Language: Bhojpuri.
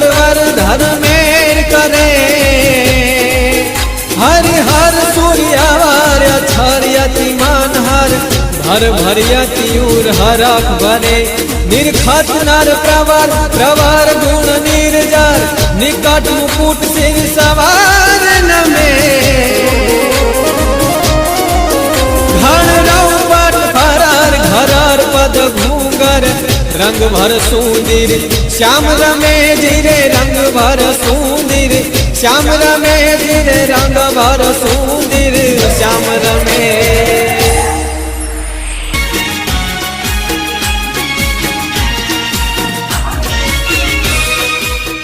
परवर धर्मेर करे हर हर सूर्यावर छरियति मनहर भर भरियति उर हरक बने निर्खत नर प्रवर प्रवर गुण निर्जर निकट मुकुट सिंह सवार नमे घन रौपट फरार घरर पद घूंगर रंग भर सुंदर श्याम रमे जिरे रंग भर सुंदर श्याम रमे जिरे रंग भर सुंदर श्याम रमे।